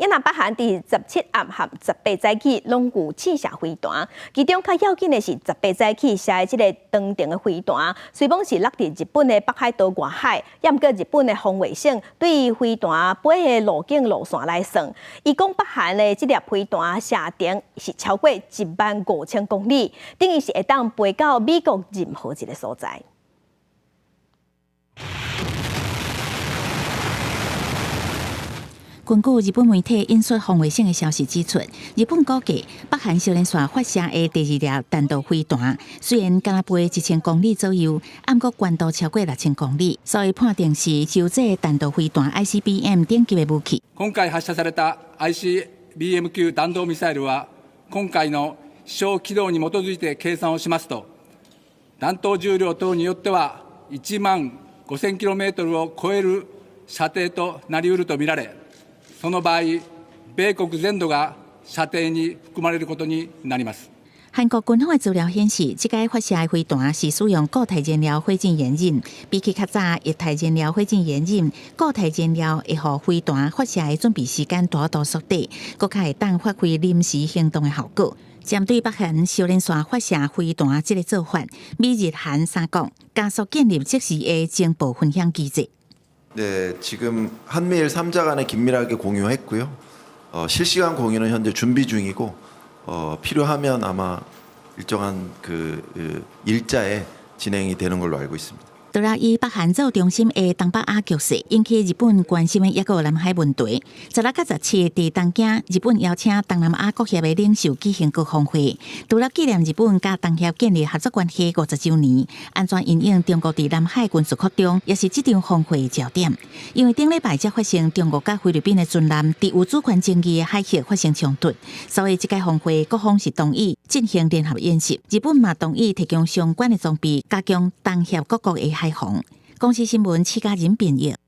越南北韩伫17暗和18早起拢有试射飞弹，其中较要紧的是18早起射的这个长程的飞弹，虽讲是落伫日本的北海道外海，也毋过日本的防卫省对飞弹飞的路径路线来算，伊讲北韩的这粒飞弹射程是超过15000公里，等于是会当飞到美国任何一个所在。根据日本媒体引述防卫省的消息指出，日本估计北韩少年线发射的第2粒弹道飞弹，虽然敢飞1000公里左右，不过高度超过6000公里，所以判定是就这弹道飛彈 ICBM 等級的武器。今回発射された ICBM 級弾道ミサイルは、今回の飛翔軌道に基づいて計算をしますと、弾頭重量等によっては15000km を超える射程となりうるとみられ、その場合、米国全土が射程に含まれることになります。韩国军方的资料显示，这个发射的飞弹是使用固态燃料火箭延引，比起较早液态燃料火箭延引，固态燃料会让飞弹发射的准备时间大大缩短，更加会当发挥临时行动的效果。针对北韩少年线发射飞弹这个做法，美日韩三国加速建立即时的情报分享机制。 네, 지금 한미일 3자 간에 긴밀하게 공유했고요. 실시간 공유는 현재 준비 중이고 필요하면 아마 일정한 일자에 진행이 되는 걸로 알고 있습니다. 除了以北韩做中心的东北亚局势引起日本关心的，也有南海问题。16到17伫东京，日本邀请东南亚国协的领袖举行国峰会，除了纪念日本甲东协建立合作关系50周年，安怎因应中国伫南海军事扩张，也是这场峰会的焦点。因为顶礼拜才发生中国甲菲律宾的军舰伫有主权争议的海峡发生冲突，所以这届峰会各方是同意进行联合演习，日本嘛同意提供相关的装备，加强东协各国的海防。公司新闻，七家人编译。